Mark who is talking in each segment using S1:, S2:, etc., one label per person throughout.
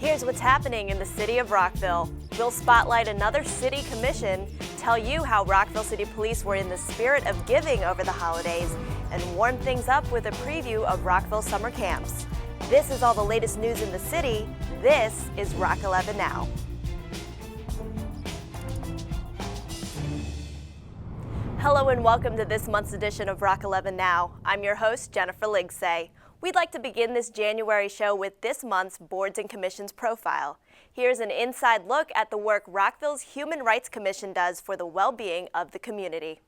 S1: Here's what's happening in the City of Rockville. We'll spotlight another city commission, tell you how Rockville City Police were in the spirit of giving over the holidays, and warm things up with a preview of Rockville summer camps. This is all the latest news in the city. This is Rock11 Now. Hello and welcome to this month's edition of Rock11 Now. I'm your host, Jennifer Ligsay. We'd like to begin this January show with this month's Boards and Commissions profile. Here's an inside look at the work Rockville's Human Rights Commission does for the well-being of the community.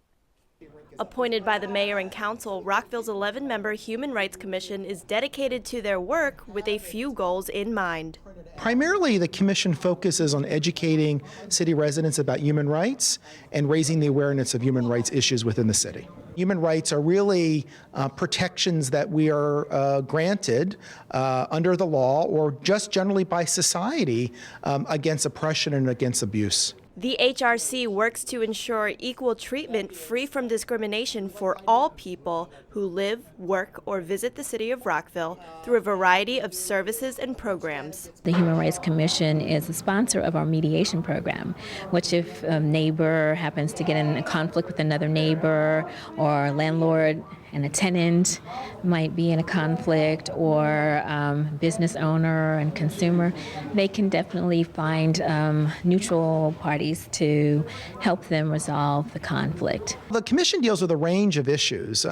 S1: Appointed by the Mayor and Council, Rockville's 11-member Human Rights Commission is dedicated to their work with a few goals in mind.
S2: Primarily, the Commission focuses on educating city residents about human rights and raising the awareness of human rights issues within the city. Human rights are really protections that we are granted under the law or just generally by society against oppression and against abuse.
S1: The HRC works to ensure equal treatment free from discrimination for all people who live, work, or visit the City of Rockville through a variety of services and programs.
S3: The Human Rights Commission is a sponsor of our mediation program, which if a neighbor happens to get in a conflict with another neighbor, or a landlord and a tenant might be in a conflict, or business owner and consumer, they can definitely find neutral parties to help them resolve the conflict.
S2: The Commission deals with a range of issues.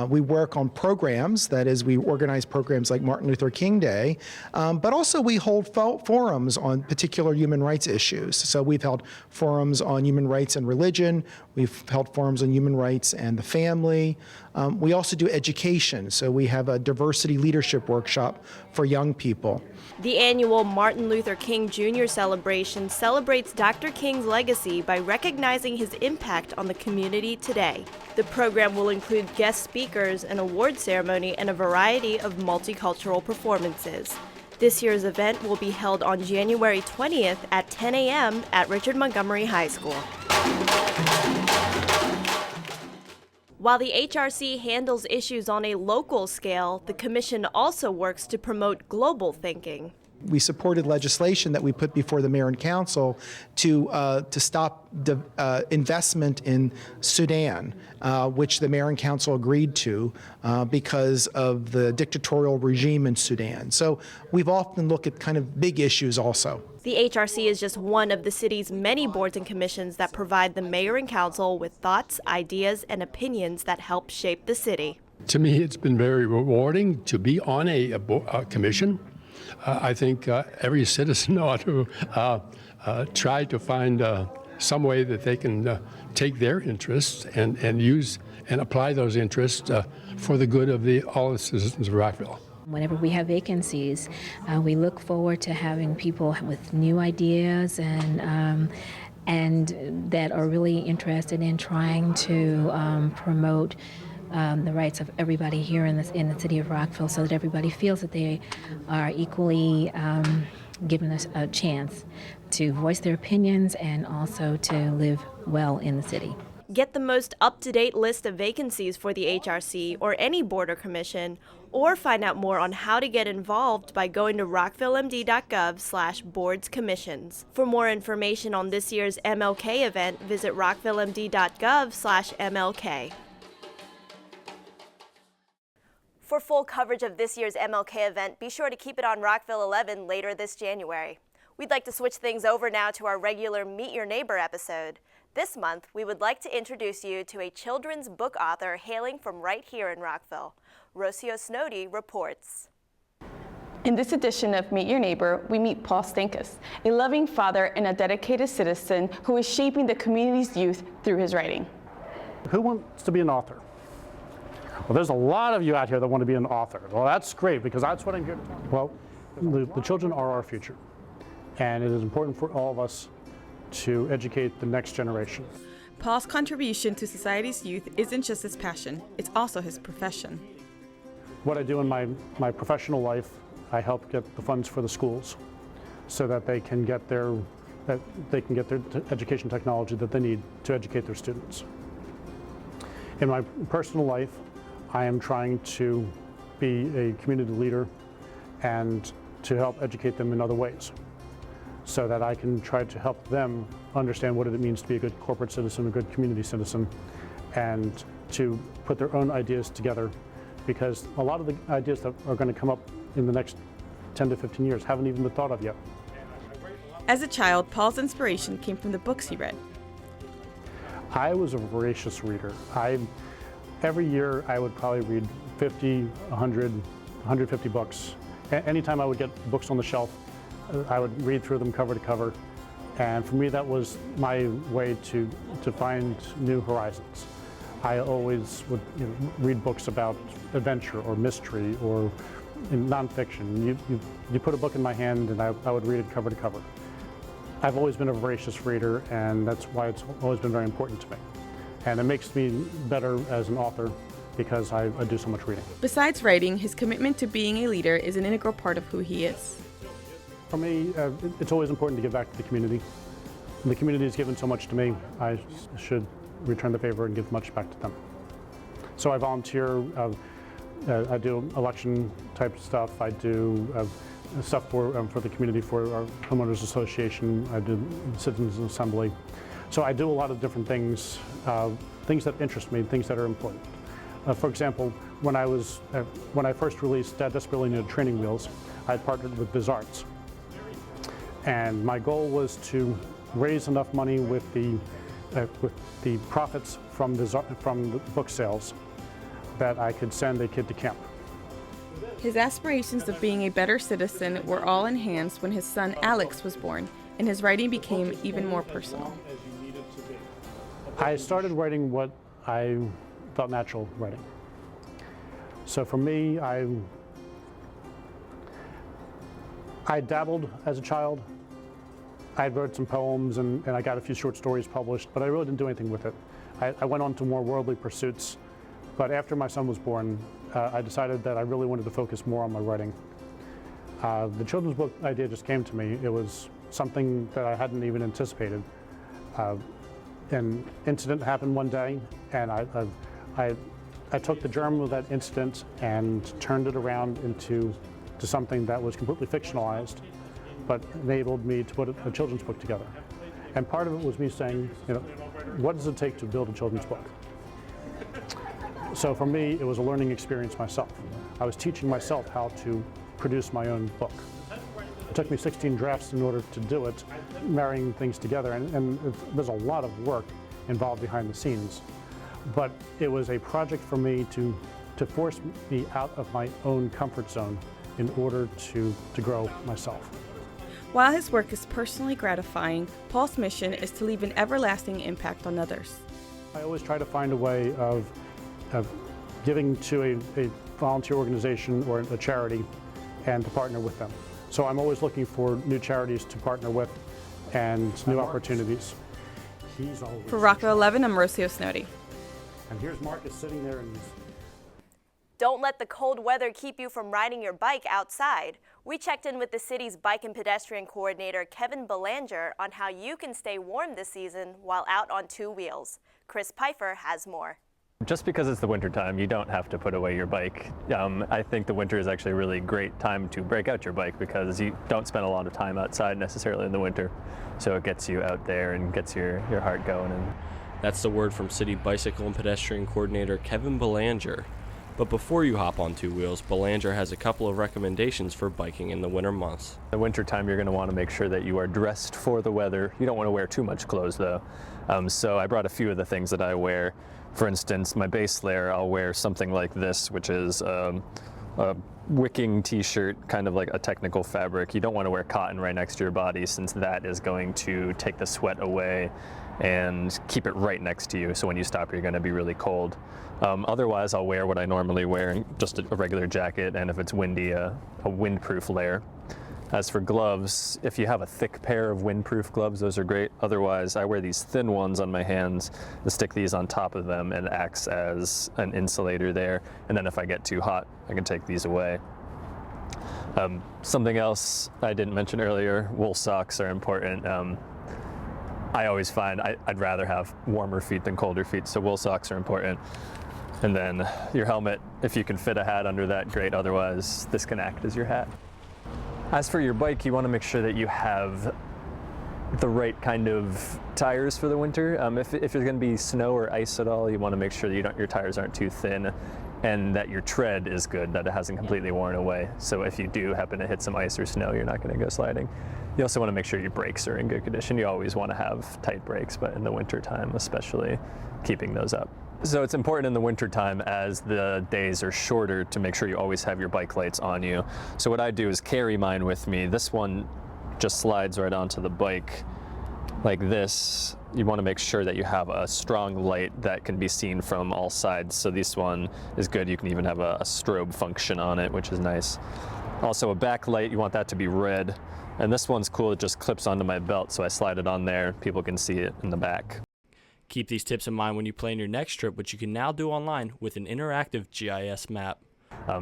S2: We work on programs, that is, we organize programs like Martin Luther King Day, but also we hold forums on particular human rights issues. So we've held forums on human rights and religion, we've held forums on human rights and the family. We also do education, so we have a diversity leadership workshop for young people.
S1: The annual Martin Luther King Jr. celebration celebrates Dr. King's legacy by recognizing his impact on the community today. The program will include guest speakers, an award ceremony, and a variety of multicultural performances. This year's event will be held on January 20th at 10 a.m. at Richard Montgomery High School. While the HRC handles issues on a local scale, the Commission also works to promote global thinking.
S2: We supported legislation that we put before the Mayor and Council to stop investment in Sudan, which the Mayor and Council agreed to because of the dictatorial regime in Sudan. So we've often looked at kind of big issues also.
S1: The HRC is just one of the city's many boards and commissions that provide the Mayor and Council with thoughts, ideas, and opinions that help shape the city.
S4: To me, it's been very rewarding to be on a commission. I think every citizen ought to try to find some way that they can take their interests and use and apply those interests for the good of all the citizens of Rockville.
S3: Whenever we have vacancies, we look forward to having people with new ideas and that are really interested in trying to promote the rights of everybody here in the City of Rockville, so that everybody feels that they are equally given a chance to voice their opinions and also to live well in the city.
S1: Get the most up-to-date list of vacancies for the HRC or any board or commission, or find out more on how to get involved by going to rockvillemd.gov/boards-commissions. For more information on this year's MLK event, visit rockvillemd.gov/MLK. For full coverage of this year's MLK event, be sure to keep it on Rockville 11 later this January. We'd like to switch things over now to our regular Meet Your Neighbor episode. This month, we would like to introduce you to a children's book author hailing from right here in Rockville. Rocio Snody reports.
S5: In this edition of Meet Your Neighbor, we meet Paul Stankus, a loving father and a dedicated citizen who is shaping the community's youth through his writing.
S6: Who wants to be an author? Well, there's a lot of you out here that want to be an author. Well, that's great, because that's what I'm here to talk about. Well, the children are our future, and it is important for all of us to educate the next generation.
S7: Paul's contribution to society's youth isn't just his passion, it's also his profession.
S6: What I do in my professional life, I help get the funds for the schools so that they can get their education technology that they need to educate their students. In my personal life, I am trying to be a community leader and to help educate them in other ways, so that I can try to help them understand what it means to be a good corporate citizen, a good community citizen, and to put their own ideas together, because a lot of the ideas that are going to come up in the next 10 to 15 years haven't even been thought of yet.
S7: As a child, Paul's inspiration came from the books he read.
S6: I was a voracious reader. Every year I would probably read 50, 100, 150 books. Anytime I would get books on the shelf, I would read through them cover to cover. And for me, that was my way to find new horizons. I always would read books about adventure or mystery or nonfiction. You put a book in my hand and I would read it cover to cover. I've always been a voracious reader, and that's why it's always been very important to me. And it makes me better as an author because I do so much reading.
S7: Besides writing, his commitment to being a leader is an integral part of who he is.
S6: For me, it's always important to give back to the community. The community has given so much to me, I should return the favor and give much back to them. So I volunteer, I do election type stuff, I do stuff for the community, for our homeowners association, I do citizens assembly. So I do a lot of different things, things that interest me, things that are important. For example, when I first released Dad Desperately Needed Training Wheels, I had partnered with BizArts. And my goal was to raise enough money with the profits from the book sales that I could send a kid to camp.
S7: His aspirations of being a better citizen were all enhanced when his son Alex was born, and his writing became even more personal.
S6: I started writing what I felt natural writing. So for me, I dabbled as a child. I wrote some poems and I got a few short stories published, but I really didn't do anything with it. I went on to more worldly pursuits, but after my son was born, I decided that I really wanted to focus more on my writing. The children's book idea just came to me. It was something that I hadn't even anticipated. An incident happened one day, and I took the germ of that incident and turned it around into something that was completely fictionalized, but enabled me to put a children's book together. And part of it was me saying, what does it take to build a children's book? So for me, it was a learning experience myself. I was teaching myself how to produce my own book. It took me 16 drafts in order to do it, marrying things together, and there's a lot of work involved behind the scenes. But it was a project for me to force me out of my own comfort zone in order to grow myself.
S7: While his work is personally gratifying, Paul's mission is to leave an everlasting impact on others.
S6: I always try to find a way of giving to a volunteer organization or a charity and to partner with them. So I'm always looking for new charities to partner with and new opportunities.
S7: For Rock11, I'm Rocio Snowdy.
S6: And here's Marcus sitting there and
S1: Don't let the cold weather keep you from riding your bike outside. We checked in with the city's bike and pedestrian coordinator, Kevin Belanger, on how you can stay warm this season while out on two wheels. Chris Pfeiffer has more.
S8: Just because it's the winter time, you don't have to put away your bike. I think the winter is actually a really great time to break out your bike because you don't spend a lot of time outside necessarily in the winter. So it gets you out there and gets your heart going. And
S9: that's the word from City Bicycle and Pedestrian Coordinator Kevin Belanger. But before you hop on two wheels, Belanger has a couple of recommendations for biking in the winter months.
S8: In the winter time, you're going to want to make sure that you are dressed for the weather. You don't want to wear too much clothes though. So I brought a few of the things that I wear. For instance, my base layer, I'll wear something like this, which is a wicking t-shirt, kind of like a technical fabric. You don't want to wear cotton right next to your body since that is going to take the sweat away and keep it right next to you. So when you stop, you're going to be really cold. Otherwise, I'll wear what I normally wear, just a regular jacket, and if it's windy, a windproof layer. As for gloves, if you have a thick pair of windproof gloves, those are great. Otherwise, I wear these thin ones on my hands and stick these on top of them and it acts as an insulator there. And then if I get too hot, I can take these away. Something else I didn't mention earlier, wool socks are important. I always find I'd rather have warmer feet than colder feet, so wool socks are important. And then your helmet, if you can fit a hat under that, great. Otherwise, this can act as your hat. As for your bike, you want to make sure that you have the right kind of tires for the winter. If there's going to be snow or ice at all, you want to make sure that your tires aren't too thin and that your tread is good, that it hasn't completely worn away. So if you do happen to hit some ice or snow, you're not going to go sliding. You also want to make sure your brakes are in good condition. You always want to have tight brakes, but in the winter time especially, keeping those up. So it's important in the winter time, as the days are shorter, to make sure you always have your bike lights on you. So what I do is carry mine with me. This one just slides right onto the bike like this. You want to make sure that you have a strong light that can be seen from all sides. So this one is good. You can even have a strobe function on it, which is nice. Also a backlight, you want that to be red. And this one's cool, it just clips onto my belt, so I slide it on there. People can see it in the back.
S9: Keep these tips in mind when you plan your next trip, which you can now do online with an interactive GIS map.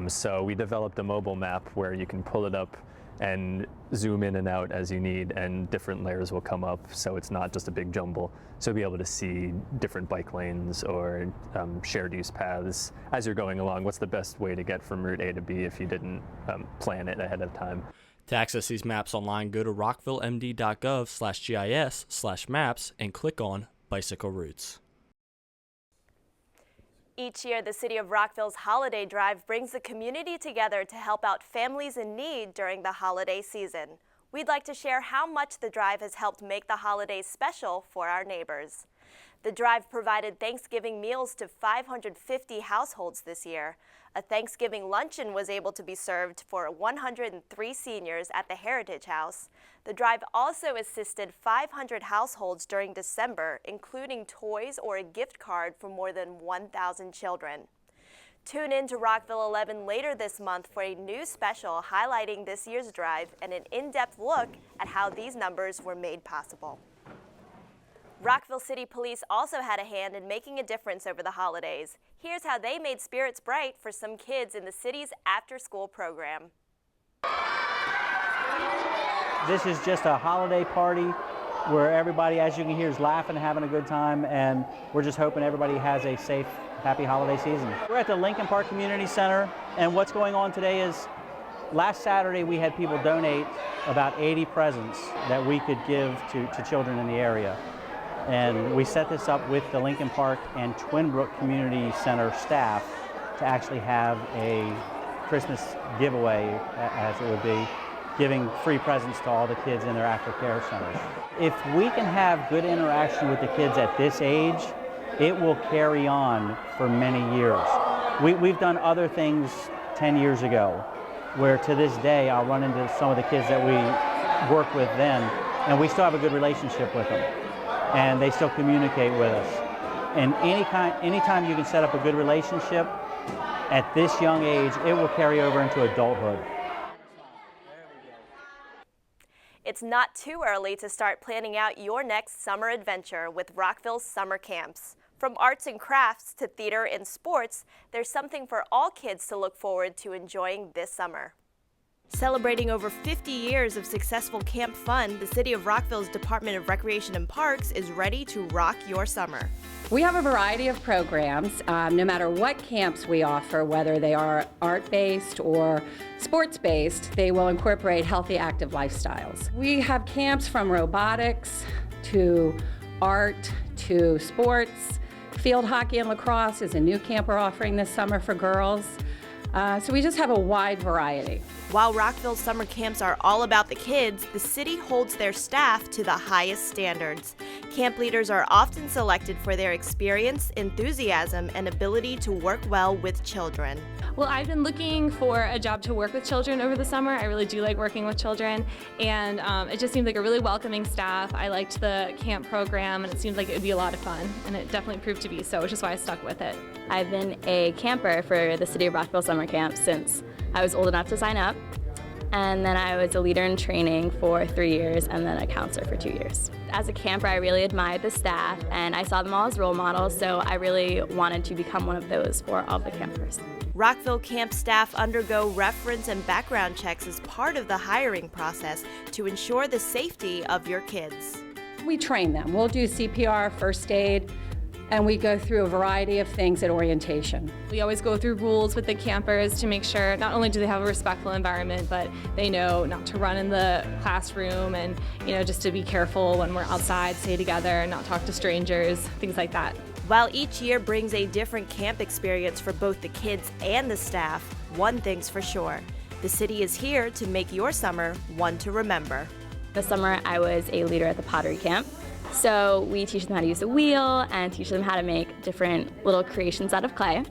S8: So we developed a mobile map where you can pull it up and zoom in and out as you need, and different layers will come up, so it's not just a big jumble. So you'll be able to see different bike lanes or shared use paths as you're going along. What's the best way to get from route A to B if you didn't plan it ahead of time?
S9: To access these maps online, go to rockvillemd.gov/GIS/maps and click on Bicycle Routes.
S1: Each year, the City of Rockville's Holiday Drive brings the community together to help out families in need during the holiday season. We'd like to share how much the drive has helped make the holidays special for our neighbors. The drive provided Thanksgiving meals to 550 households this year. A Thanksgiving luncheon was able to be served for 103 seniors at the Heritage House. The drive also assisted 500 households during December, including toys or a gift card for more than 1,000 children. Tune in to Rockville 11 later this month for a new special highlighting this year's drive and an in-depth look at how these numbers were made possible. Rockville City Police also had a hand in making a difference over the holidays. Here's how they made spirits bright for some kids in the city's after-school program.
S10: This is just a holiday party where everybody, as you can hear, is laughing and having a good time, and we're just hoping everybody has a safe, happy holiday season. We're at the Lincoln Park Community Center, and what's going on today is last Saturday we had people donate about 80 presents that we could give to children in the area. And we set this up with the Lincoln Park and Twin Brook Community Center staff to actually have a Christmas giveaway, as it would be, giving free presents to all the kids in their aftercare centers. If we can have good interaction with the kids at this age, it will carry on for many years. We've done other things 10 years ago, where to this day I'll run into some of the kids that we worked with then, and we still have a good relationship with them. And they still communicate with us. And anytime you can set up a good relationship at this young age, it will carry over into adulthood.
S1: It's not too early to start planning out your next summer adventure with Rockville's summer camps. From arts and crafts to theater and sports, there's something for all kids to look forward to enjoying this summer. Celebrating over 50 years of successful camp fun, the City of Rockville's Department of Recreation and Parks is ready to rock your summer.
S11: We have a variety of programs, no matter what camps we offer, whether they are art-based or sports-based, they will incorporate healthy, active lifestyles. We have camps from robotics to art to sports. Field hockey and lacrosse is a new camp we're offering this summer for girls. So we just have a wide variety.
S1: While Rockville's summer camps are all about the kids, the city holds their staff to the highest standards. Camp leaders are often selected for their experience, enthusiasm, and ability to work well with children.
S12: Well, I've been looking for a job to work with children over the summer. I really do like working with children, and it just seemed like a really welcoming staff. I liked the camp program, and it seemed like it would be a lot of fun, and it definitely proved to be so, which is why I stuck with it.
S13: I've been a camper for the City of Rockville summer camp since I was old enough to sign up, and then I was a leader in training for 3 years and then a counselor for 2 years. As a camper, I really admired the staff, and I saw them all as role models, so I really wanted to become one of those for all the campers.
S1: Rockville camp staff undergo reference and background checks as part of the hiring process to ensure the safety of your kids.
S11: We train them. We'll do CPR, first aid, and we go through a variety of things at orientation.
S12: We always go through rules with the campers to make sure not only do they have a respectful environment, but they know not to run in the classroom and, just to be careful when we're outside, stay together, not talk to strangers, things like that.
S1: While each year brings a different camp experience for both the kids and the staff, one thing's for sure: the city is here to make your summer one to remember.
S13: This summer I was a leader at the pottery camp. So we teach them how to use the wheel and teach them how to make different little creations out of clay.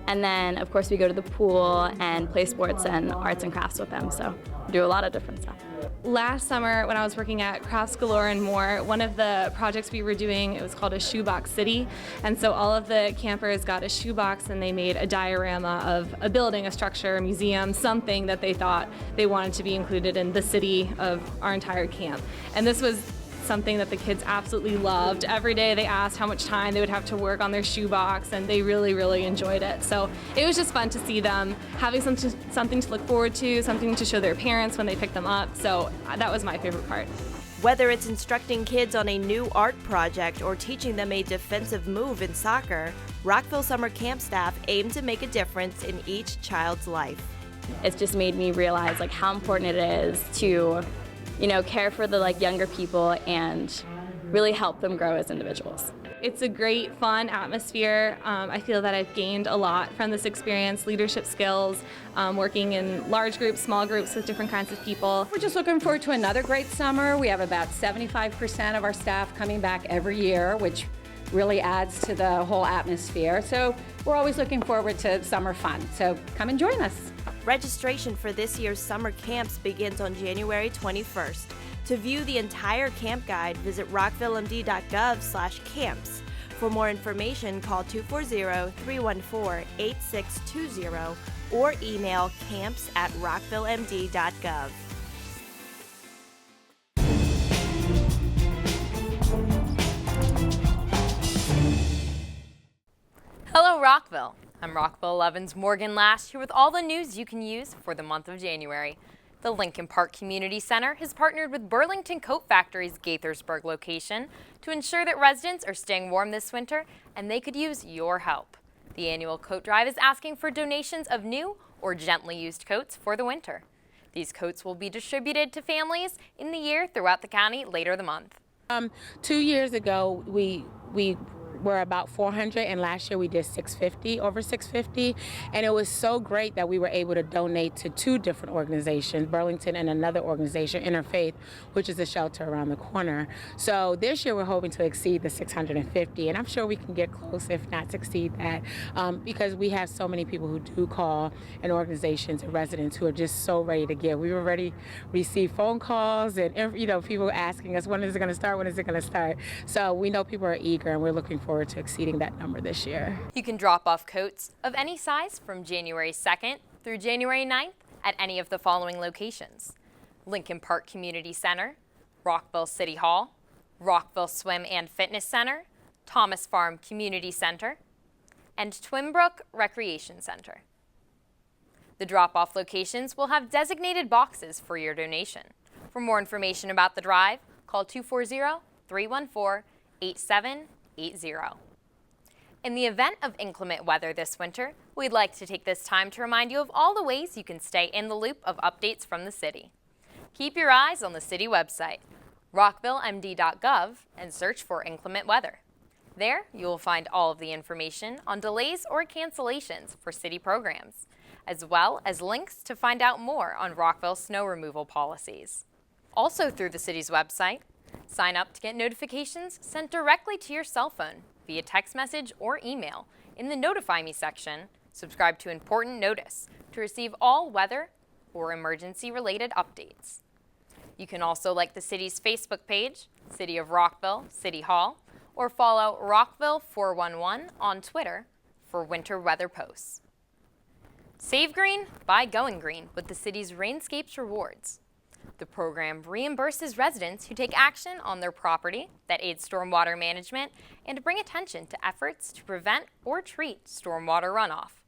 S13: And then, of course, we go to the pool and play sports and arts and crafts with them. So we do a lot of different stuff.
S12: Last summer, when I was working at Crafts Galore and More, one of the projects we were doing, it was called a shoebox city. And so all of the campers got a shoebox and they made a diorama of a building, a structure, a museum, something that they thought they wanted to be included in the city of our entire camp. And this was something that the kids absolutely loved. Every day they asked how much time they would have to work on their shoebox, and they really, really enjoyed it. So it was just fun to see them having something to look forward to, something to show their parents when they pick them up. So that was my favorite part.
S1: Whether it's instructing kids on a new art project or teaching them a defensive move in soccer, Rockville Summer Camp staff aim to make a difference in each child's life.
S13: It's just made me realize how important it is to care for the younger people and really help them grow as individuals.
S12: It's a great, fun atmosphere. I feel that I've gained a lot from this experience: leadership skills, working in large groups, small groups with different kinds of people.
S11: We're just looking forward to another great summer. We have about 75% of our staff coming back every year, which really adds to the whole atmosphere. So we're always looking forward to summer fun. So come and join us.
S1: Registration for this year's summer camps begins on January 21st. To view the entire camp guide, visit rockvillemd.gov/camps. For more information, call 240-314-8620 or email camps@rockvillemd.gov.
S14: Hello, Rockville. I'm Rockville 11's Morgan Lash, here with all the news you can use for the month of January. The Lincoln Park Community Center has partnered with Burlington Coat Factory's Gaithersburg location to ensure that residents are staying warm this winter, and they could use your help. The annual coat drive is asking for donations of new or gently used coats for the winter. These coats will be distributed to families in the year throughout the county later the month.
S15: 2 years ago, we were about 400, and last year we did 650, over 650, and it was so great that we were able to donate to 2 different organizations, Burlington and another organization, Interfaith, which is a shelter around the corner. So this year we're hoping to exceed the 650, and I'm sure we can get close, if not exceed that, because we have so many people who do call, and organizations and residents who are just so ready to give. We already received phone calls and people asking us, when is it going to start, when is it going to start? So we know people are eager, and we're looking forward to exceeding that number this year.
S14: You can drop off coats of any size from January 2nd through January 9th at any of the following locations: Lincoln Park Community Center, Rockville City Hall, Rockville Swim and Fitness Center, Thomas Farm Community Center, and Twimbrook Recreation Center. The drop-off locations will have designated boxes for your donation. For more information about the drive, call 240-314-8780. In the event of inclement weather this winter, we'd like to take this time to remind you of all the ways you can stay in the loop of updates from the city. Keep your eyes on the city website, rockvillemd.gov, and search for inclement weather. There, you will find all of the information on delays or cancellations for city programs, as well as links to find out more on Rockville snow removal policies. Also through the city's website, sign up to get notifications sent directly to your cell phone via text message or email. In the Notify Me section, subscribe to Important Notice to receive all weather or emergency-related updates. You can also like the city's Facebook page, City of Rockville, City Hall, or follow Rockville 411 on Twitter for winter weather posts. Save green by going green with the city's Rainscapes Rewards. The program reimburses residents who take action on their property that aids stormwater management and to bring attention to efforts to prevent or treat stormwater runoff.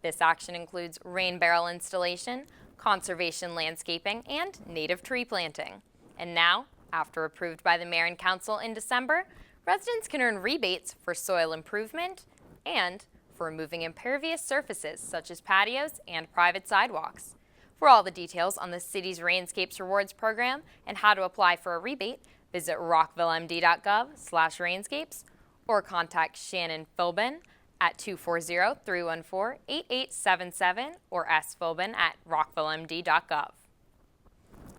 S14: This action includes rain barrel installation, conservation landscaping, and native tree planting. And now, after approved by the Mayor and Council in December, residents can earn rebates for soil improvement and for removing impervious surfaces such as patios and private sidewalks. For all the details on the city's Rainscapes Rewards program and how to apply for a rebate, visit rockvillemd.gov/rainscapes or contact Shannon Philbin at 240-314-8877 or sphilbin@rockvillemd.gov.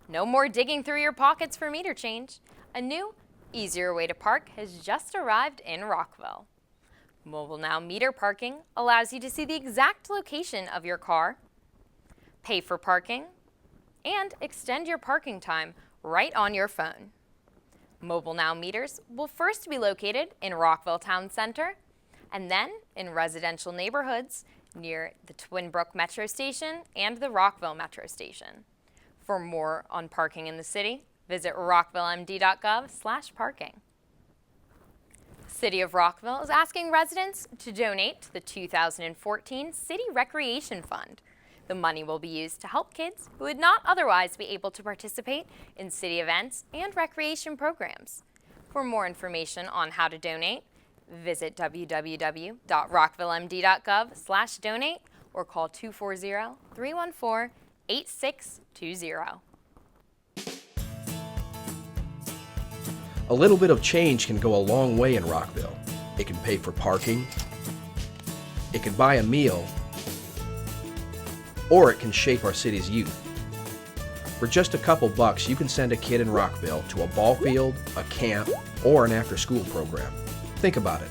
S14: No more digging through your pockets for meter change. A new, easier way to park has just arrived in Rockville. Mobile Now Meter Parking allows you to see the exact location of your car, pay for parking, and extend your parking time right on your phone. Mobile Now meters will first be located in Rockville Town Center and then in residential neighborhoods near the Twin Brook Metro Station and the Rockville Metro Station. For more on parking in the city, visit rockvillemd.gov/parking. City of Rockville is asking residents to donate to the 2014 City Recreation Fund. The money will be used to help kids who would not otherwise be able to participate in city events and recreation programs. For more information on how to donate, visit www.rockvillemd.gov/donate or call 240-314-8620.
S16: A little bit of change can go a long way in Rockville. It can pay for parking, it can buy a meal, or it can shape our city's youth. For just a couple bucks, you can send a kid in Rockville to a ball field, a camp, or an after-school program. Think about it.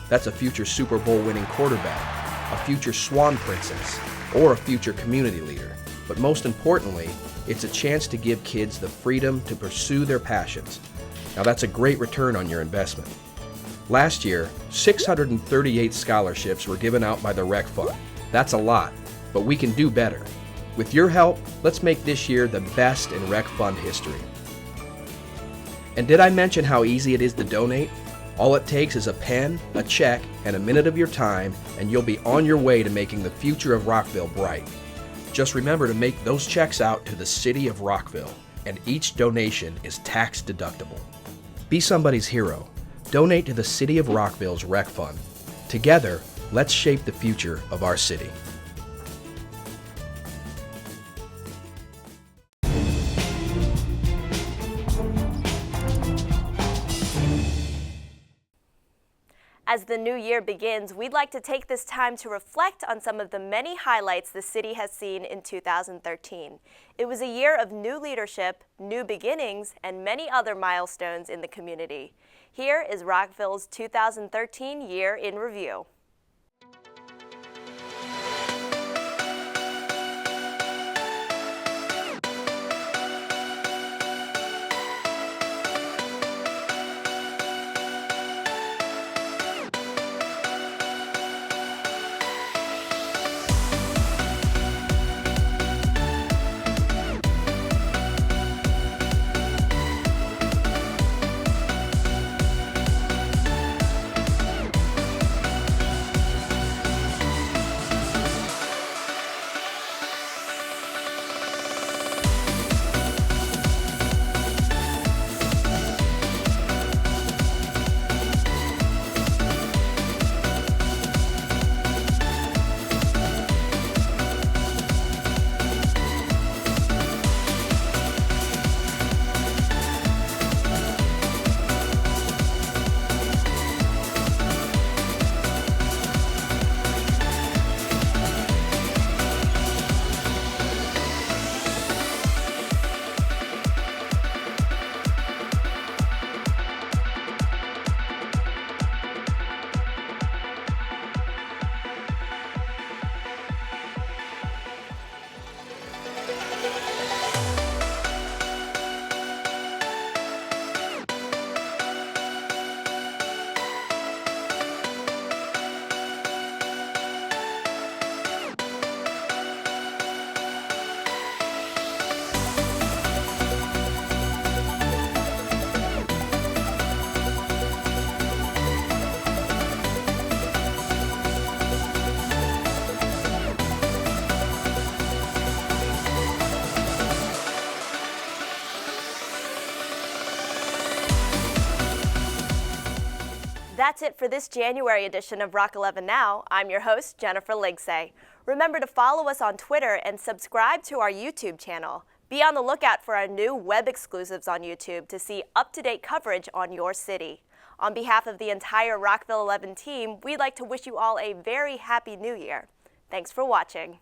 S16: That's a future Super Bowl winning quarterback, a future Swan Princess, or a future community leader. But most importantly, it's a chance to give kids the freedom to pursue their passions. Now that's a great return on your investment. Last year, 638 scholarships were given out by the Rec Fund. That's a lot, but we can do better. With your help, let's make this year the best in Rec Fund history. And did I mention how easy it is to donate? All it takes is a pen, a check, and a minute of your time, and you'll be on your way to making the future of Rockville bright. Just remember to make those checks out to the City of Rockville, and each donation is tax deductible. Be somebody's hero. Donate to the City of Rockville's Rec Fund. Together, let's shape the future of our city.
S1: As the new year begins, we'd like to take this time to reflect on some of the many highlights the city has seen in 2013. It was a year of new leadership, new beginnings, and many other milestones in the community. Here is Rockville's 2013 Year in Review. That's it for this January edition of Rock 11 Now. I'm your host, Jennifer Ligsay. Remember to follow us on Twitter and subscribe to our YouTube channel. Be on the lookout for our new web exclusives on YouTube to see up-to-date coverage on your city. On behalf of the entire Rockville 11 team, we'd like to wish you all a very happy new year. Thanks for watching.